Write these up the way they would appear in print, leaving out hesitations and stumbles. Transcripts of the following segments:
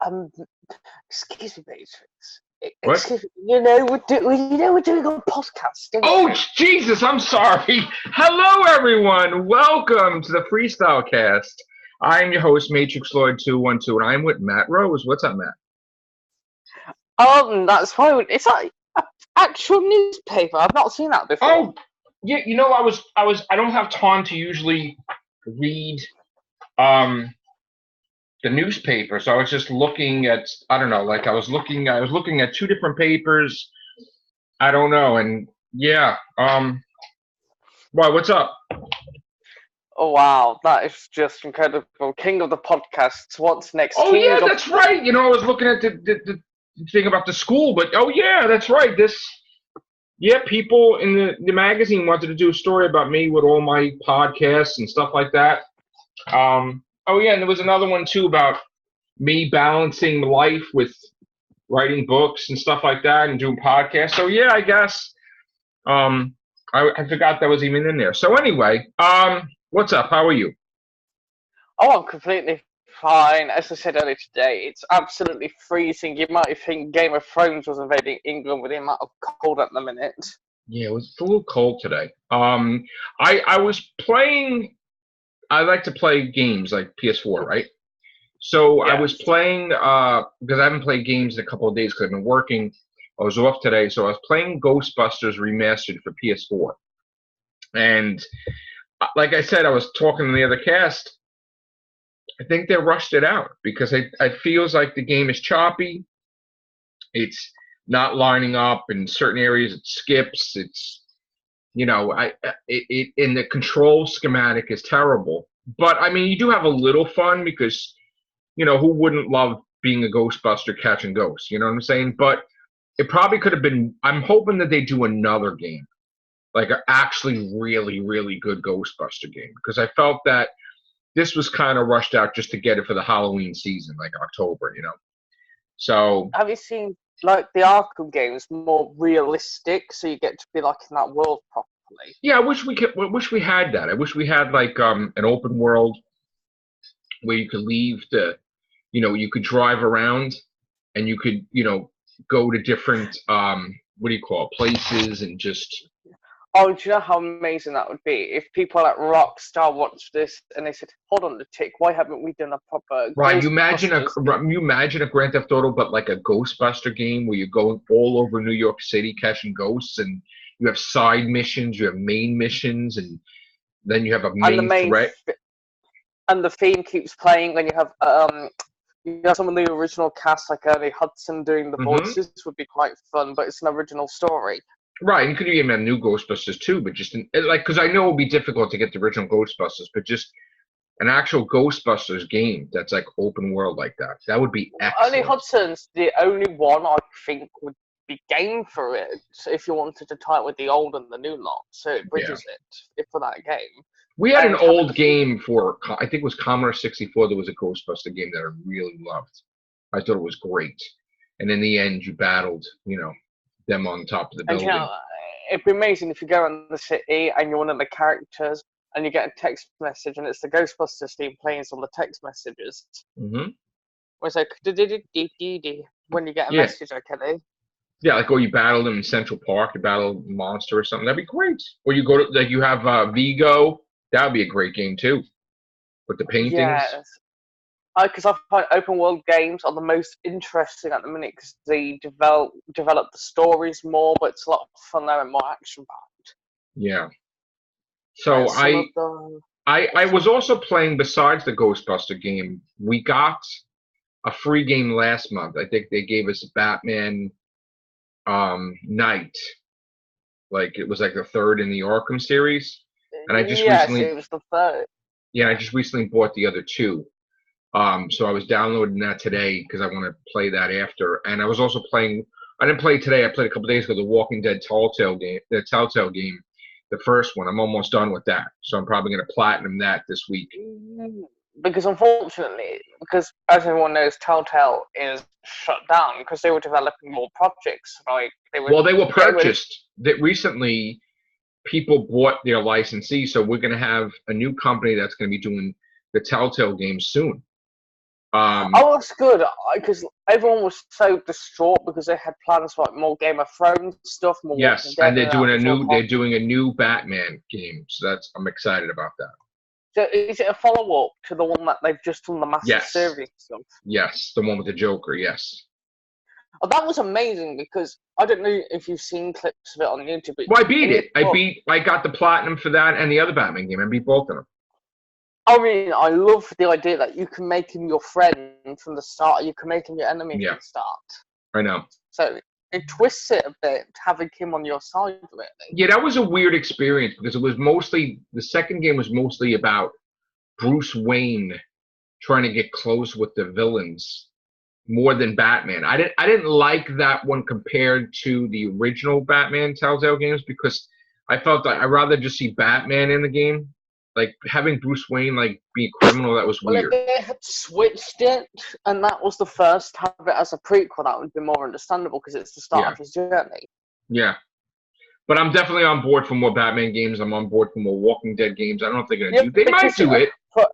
Um, excuse me, Matrix. What? Excuse me. We're doing a podcast, don't Oh, you? Jesus, I'm sorry. Hello, everyone. Welcome to the Freestyle Cast. I'm your host, Matrix Lloyd 212, and I'm with Matt Rose. What's up, Matt? That's fine. It's like an actual newspaper. I've not seen that before. Oh, yeah, I don't have time to usually read um the newspaper, so I was just looking at, I don't know, like I was looking at two different papers. I don't know, and yeah, why, what's up? Oh wow, that is just incredible. King of the podcasts. What's next? Oh King yeah, of that's right. I was looking at the thing about the school, but oh yeah, that's right. People in the magazine wanted to do a story about me with all my podcasts and stuff like that. Oh yeah, and there was another one too about me balancing life with writing books and stuff like that and doing podcasts. So yeah, I guess I forgot that was even in there. So anyway, what's up? How are you? Oh, I'm completely fine. As I said earlier today, it's absolutely freezing. You might think Game of Thrones was invading England with the amount of cold at the minute. Yeah, it was a little cold today. I was playing. I like to play games like PS4, right? So I was Yes. playing because I haven't played games in a couple of days because I've been working. I was off today, so I was playing Ghostbusters Remastered for PS4. And like I said, I was talking to the other cast. I think they rushed it out because it feels like the game is choppy. It's not lining up in certain areas. It skips. It's in the control schematic is terrible. But I mean, you do have a little fun because who wouldn't love being a Ghostbuster catching ghosts? You know what I'm saying? But it probably could have been. I'm hoping that they do another game, like an actually really, really good Ghostbuster game, because I felt that this was kind of rushed out just to get it for the Halloween season, like October. So Have you seen like the Arkham games more realistic, so you get to be like in that world properly? yeah, I wish we had that. I wish we had like an open world where you could leave you could drive around and you could, go to different what do you call it, places and just Oh, do you know how amazing that would be if people like Rockstar watched this and they said, "Hold on the tick, why haven't we done a proper right. Ghostbusters game?" You imagine a Grand Theft Auto, but like a Ghostbuster game where you're going all over New York City catching ghosts, and you have side missions, you have main missions, and then you have a And the main main threat. and the theme keeps playing when you have some of the original cast like Ernie Hudson doing the Hmm. voices would be quite fun, but it's an original story. Right, and could even have new Ghostbusters too, but just like because I know it would be difficult to get the original Ghostbusters, but just an actual Ghostbusters game that's like open world like that. That would be Ernie excellent. Hudson's the only one I think would be game for it if you wanted to tie it with the old and the new lot, so it Yeah. bridges it for that game. We had an And having the old theme, game for, I think it was Commodore 64. There was a Ghostbuster game that I really loved. I thought it was great. And in the end, you battled, them on top of the and building. it'd be amazing if you go in the city and you're one of the characters and you get a text message and it's the Ghostbusters theme playing on the text messages. Hmm. Where it's like "Do-do-do-do-do-do," when you get a Yeah. message, okay? Yeah, like, or you battle them in Central Park, you battle a monster or something. That'd be great. Or you go to, like, you have Vigo. That would be a great game too, with the paintings. Yes. Because I find open world games are the most interesting at the minute because they develop the stories more, but it's a lot funner and more action packed. Yeah. So Whereas some of the I was also playing besides the Ghostbuster game. We got a free game last month. I think they gave us Batman Knight. Like it was like the third in the Arkham series. And I just yes, recently it was the third. yeah, I just recently bought the other two. So I was downloading that today because I want to play that after. And I was also playing. I didn't play it today. I played a couple days ago. The Walking Dead Telltale game, the first one. I'm almost done with that, so I'm probably going to platinum that this week. Because unfortunately, because as everyone knows, Telltale is shut down because they were developing more projects. Like they were Well, they were getting rid of. purchased. That recently, people bought their licensee, so we're going to have a new company that's going to be doing the Telltale games soon. Oh, that's good because everyone was so distraught because they had plans for like more Game of Thrones stuff, more Walking Yes, Dead, and and that was all they're gone. doing a new Batman game, so I'm excited about that. So is it a follow up to the one that they've just done the massive Yes, series of? yes, the one with the Joker. Yes. Oh, that was amazing because I don't know if you've seen clips of it on YouTube, but Well, I beat in the it. book, I got the platinum for that and the other Batman game. I beat both of them. I mean, I love the idea that you can make him your friend from the start, you can make him your enemy Yeah, from the start. I know. So it twists it a bit, having him on your side, really. Yeah, that was a weird experience because it was mostly the second game was mostly about Bruce Wayne trying to get close with the villains more than Batman. I didn't like that one compared to the original Batman Telltale games because I felt that I'd rather just see Batman in the game. Like having Bruce Wayne like be a criminal, that was Well, if weird. they had switched it, and that was the first to have it as a prequel, that would be more understandable because it's the start Yeah, of his journey. yeah. But I'm definitely on board for more Batman games. I'm on board for more Walking Dead games. I don't know if they're gonna Yeah, do. They might do it. for,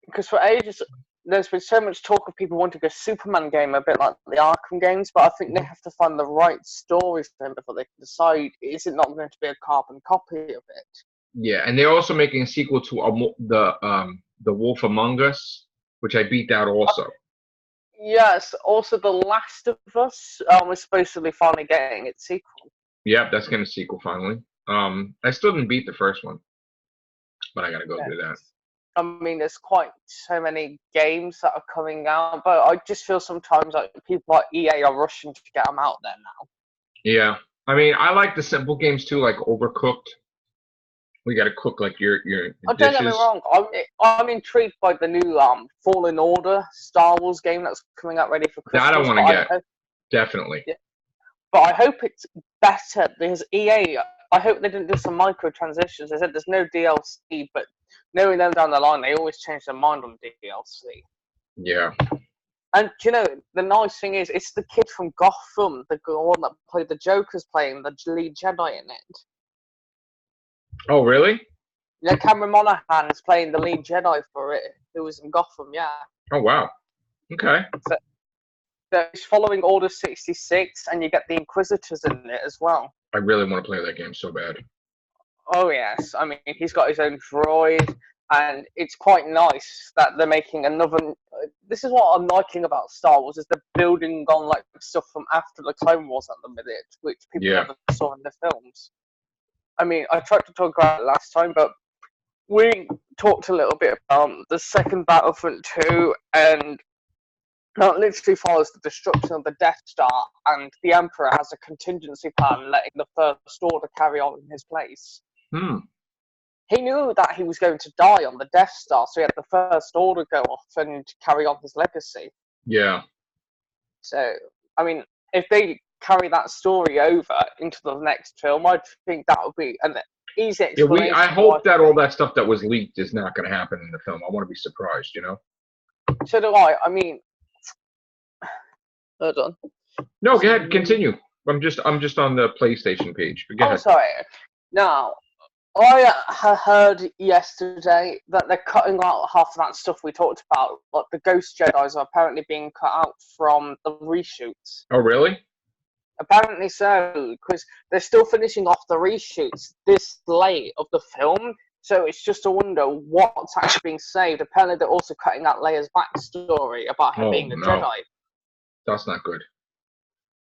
because for ages there's been so much talk of people wanting a Superman game, a bit like the Arkham games, but I think they have to find the right story for him before they can decide is it not going to be a carbon copy of it. Yeah, and they're also making a sequel to the Wolf Among Us, which I beat that also. Yes, also The Last of Us is supposed to be finally getting its sequel. Yep, that's getting a sequel finally. I still didn't beat the first one, but I gotta go Yeah. do that. I mean, there's quite so many games that are coming out, but I just feel sometimes like people like EA are rushing to get them out there now. Yeah, I mean, I like the simple games too, like Overcooked. We gotta cook like your Oh, don't get me dishes. wrong, I'm intrigued by the new Fallen Order Star Wars game that's coming out ready for That I Christmas, want to get definitely. Yeah, but I hope it's better because EA. I hope they didn't do some microtransactions. They said there's no DLC, but knowing them down the line, they always change their mind on DLC. Yeah. And you know, the nice thing is, it's the kid from Gotham, the one that played the Joker's playing the lead Jedi in it. Oh, really? Yeah, Cameron Monaghan is playing the lead Jedi for it, who was in Gotham. Yeah. Oh, wow. Okay. So it's following Order 66, and you get the Inquisitors in it as well. I really want to play that game so bad. Oh yes, I mean he's got his own droid, and it's quite nice that they're making another. This is what I'm liking about Star Wars is they're building on like stuff from after the Clone Wars at the minute, which people Yeah. never saw in the films. I mean, I tried to talk about it last time, but we talked a little bit about the second Battlefront 2, and that literally follows the destruction of the Death Star, and the Emperor has a contingency plan letting the First Order carry on in his place. He knew that he was going to die on the Death Star, so he had the First Order go off and carry on his legacy. Yeah. So, I mean, if they carry that story over into the next film, I think that would be an easy explanation. Yeah, I hope that all that stuff that was leaked is not going to happen in the film. I want to be surprised, you know? So do I. I mean, hold on. No, go ahead, continue. I'm just on the PlayStation page. Go ahead. Sorry. Now, I heard yesterday that they're cutting out half of that stuff we talked about. Like the Ghost Jedis are apparently being cut out from the reshoots. Oh, really? Apparently so, because they're still finishing off the reshoots this late of the film. So it's just a wonder what's actually being saved. Apparently they're also cutting out Leia's backstory about her being a Jedi. That's not good.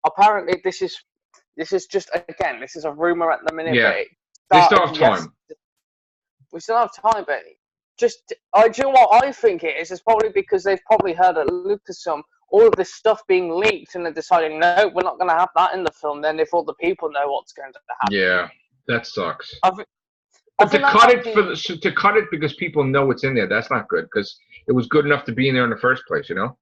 Apparently this is just, again, this is a rumor at the minute. Yeah. But They still have time. We still have time, but do you know what I think it is? It's probably because they've probably heard at Lucasfilm all of this stuff being leaked, and they're deciding, no, we're not going to have that in the film. Then, if all the people know what's going to happen, Yeah, that sucks. but to cut it because people know what's in there, that's not good. Because it was good enough to be in there in the first place, you know.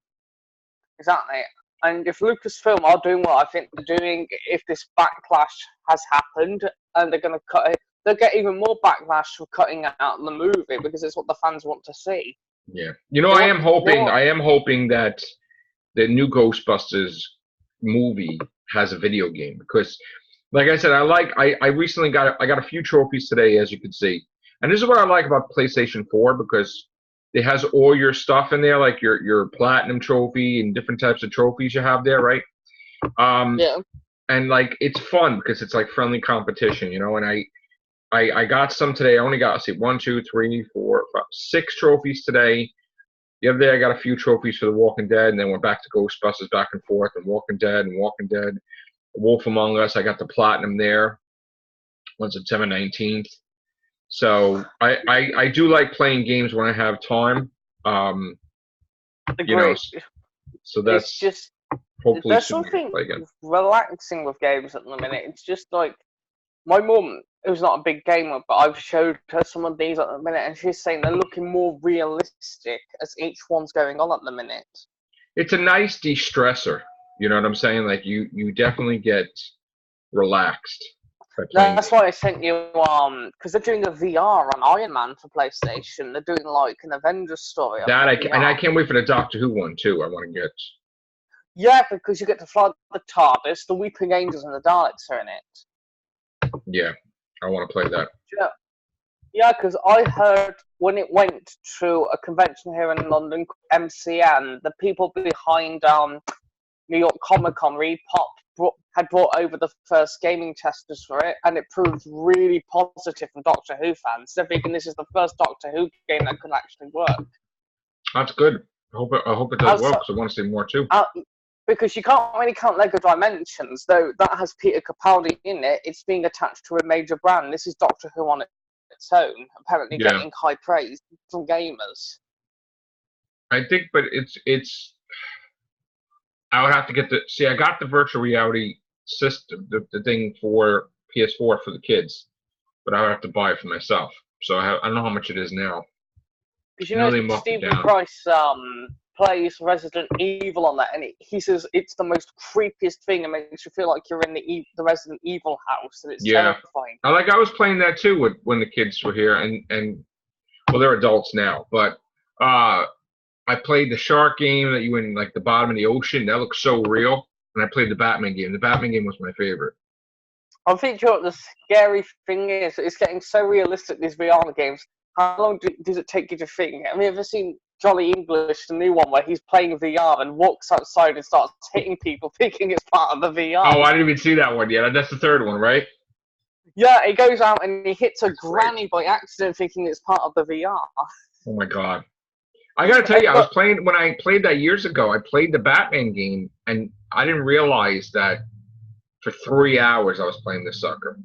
Exactly. And if Lucasfilm are doing what I think they're doing, if this backlash has happened and they're going to cut it, they'll get even more backlash for cutting out the movie because it's what the fans want to see. Yeah, you know, I am hoping that the new Ghostbusters movie has a video game because, like I said, I recently got a few trophies today, as you can see, and this is what I like about PlayStation 4 because it has all your stuff in there, like your platinum trophy and different types of trophies you have there, right? Yeah. And like it's fun because it's like friendly competition, you know. And I got some today. I only got, let's see, 1, 2, 3, 4, 5, 6 trophies today. The other day I got a few trophies for The Walking Dead, and then went back to Ghostbusters back and forth, and Walking Dead and Walking Dead. Wolf Among Us, I got the platinum there on September 19th. So I do like playing games when I have time. You know, Agreed. so It's that's just hopefully there's soon we can something play again. relaxing with games at the minute. It's just like my mum, who's not a big gamer, but I've showed her some of these at the minute, and she's saying they're looking more realistic as each one's going on at the minute. It's a nice de-stressor. You know what I'm saying? Like you definitely get relaxed by playing That's games. why I sent you because they're doing a VR on Iron Man for PlayStation. They're doing like an Avengers story on That VR. and I can't wait for the Doctor Who one too. I want to get. Yeah, because you get to fly the TARDIS, the Weeping Angels, and the Daleks are in it. Yeah, I want to play that. Yeah, because I heard when it went to a convention here in London, MCN, the people behind New York Comic Con, had brought over the first gaming testers for it, and it proved really positive from Doctor Who fans. They're thinking this is the first Doctor Who game that could actually work. That's good. I hope it does well because I want to see more too. Because you can't really count Lego Dimensions, though that has Peter Capaldi in it. It's being attached to a major brand. This is Doctor Who on its own, apparently getting high praise from gamers. I think, but it's. I would have to get see. I got the virtual reality system, the thing for PS4 for the kids, but I would have to buy it for myself. So I don't know how much it is now. Because you know they muffed it Stephen down. Price plays Resident Evil on that, and he says it's the most creepiest thing. It makes you feel like you're in the Resident Evil house, and it's terrifying. I was playing that too when the kids were here, and well, they're adults now, but I played the shark game that you in like the bottom of the ocean. That looks so real. And I played the Batman game. The Batman game was my favorite. I think what the scary thing is, it's getting so realistic, these VR games. How long does it take you to think? Have you ever seen Jolly English, the new one, where he's playing VR and walks outside and starts hitting people thinking it's part of the VR? Oh, I didn't even see that one yet. That's the third one, right? Yeah, he goes out and he hits a granny by accident thinking it's part of the VR. Oh my god. I gotta tell you, when I played that years ago, I played the Batman game, and I didn't realize that for 3 hours I was playing this sucker.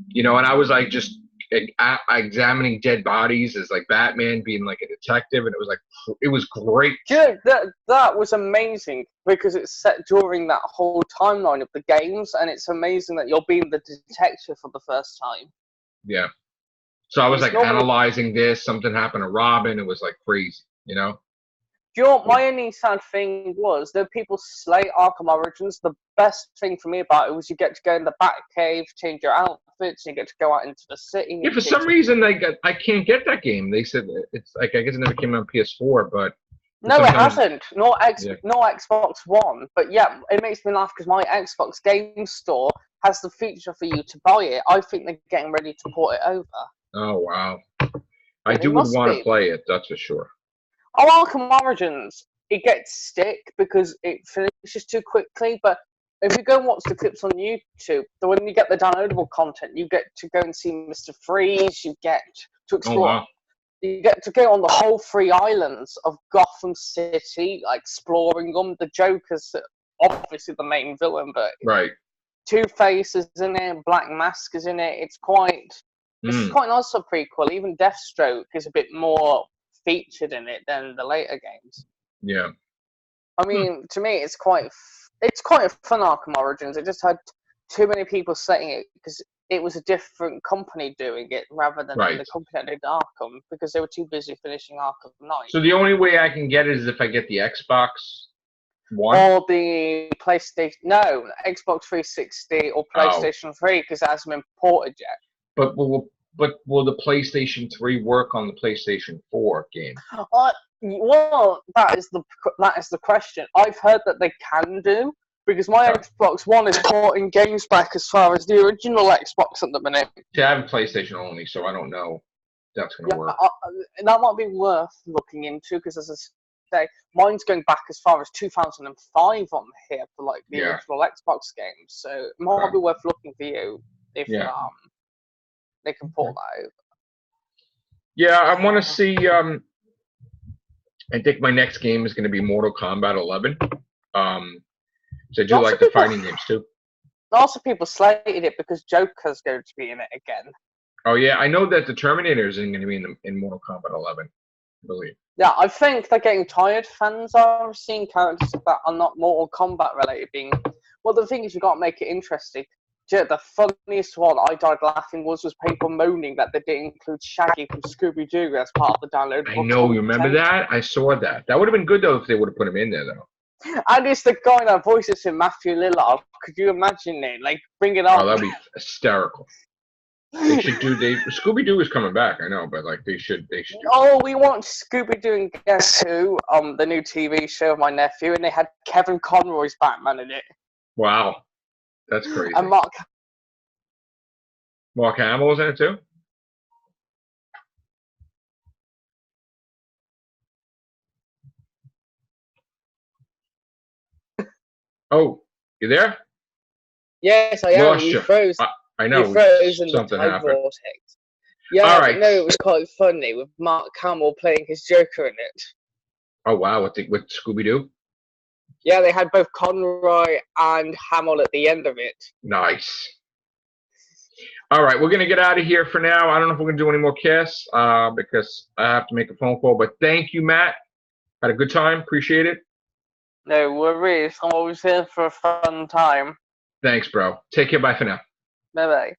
You know, and I was like just examining dead bodies as like Batman being like a detective, and it was great. Yeah, that was amazing because it's set during that whole timeline of the games, and it's amazing that you're being the detective for the first time. Yeah. So I was like analyzing this. Something happened to Robin. It was like crazy, you know? Do you know what my only sad thing was? Though people slay Arkham Origins, the best thing for me about it was you get to go in the Batcave, change your outfits, and you get to go out into the city. Yeah, for some reason I can't get that game. They said it's like, I guess it never came out on PS4, but no, it hasn't. No Xbox One. But yeah, it makes me laugh because my Xbox Game Store has the feature for you to buy it. I think they're getting ready to port it over. Oh wow! I would want to play it. That's for sure. Oh, Arkham Origins, it gets stick because it finishes too quickly. But if you go and watch the clips on YouTube, when you get the downloadable content, you get to go and see Mr. Freeze. You get to explore. Oh, wow. You get to go on the whole 3 islands of Gotham City, like exploring them. The Joker's obviously the main villain, but right. Two-Face is in it, Black Mask is in it. It's quite nice for prequel. Even Deathstroke is a bit more featured in it than the later games. Yeah. I mean, to me, it's quite a fun Arkham Origins. It just had too many people saying it because it was a different company doing it rather than the company that did Arkham because they were too busy finishing Arkham Knight. So the only way I can get it is if I get the Xbox One? Or the PlayStation... No, Xbox 360 or PlayStation 3 because it hasn't been ported yet. But will the PlayStation 3 work on the PlayStation 4 game? Well, that is the question. I've heard that they can do, because my Xbox One is porting games back as far as the original Xbox at the minute. See, I have a PlayStation only, so I don't know. that's going to Yeah, work. that might be worth looking into because, as I say, mine's going back as far as 2005 on here for like the Yeah. original Xbox games. So it might be worth looking for you if Yeah. they can pull that over. Yeah, I want to see. I think my next game is going to be Mortal Kombat 11. So I do like the fighting games too. Lots of people slated it because Joker's going to be in it again. Oh yeah, I know that the Terminator is going to be in Mortal Kombat 11, I believe. Yeah, I think they're getting tired. Fans are seeing characters that are not Mortal Kombat related being. Well, the thing is, you've got to make it interesting. The funniest one I died laughing was people moaning that they didn't include Shaggy from Scooby Doo as part of the downloadable I know. You remember content. that? I saw that. That would have been good though if they would have put him in there though. And it's the guy that voices him, Matthew Lillard. Could you imagine it? Like, bring it Oh, on. that'd be hysterical. They should do. Scooby Doo is coming back. I know, but like they should. Oh, we want Scooby Doo and Guess Who on the new TV show of my nephew, and they had Kevin Conroy's Batman in it. Wow, that's crazy. And Mark Hamill's in it too. Oh, you there? Yes, I am. Lost You froze. I know. You froze in the Something time happened. vortex. Yeah, All right. but no, it was quite funny with Mark Hamill playing his Joker in it. Oh wow, with Scooby Doo. Yeah, they had both Conroy and Hamill at the end of it. Nice. All right, we're gonna get out of here for now. I don't know if we're gonna do any more casts because I have to make a phone call. But thank you, Matt. Had a good time. Appreciate it. No worries. I'm always here for a fun time. Thanks, bro. Take care. Bye for now. Bye bye.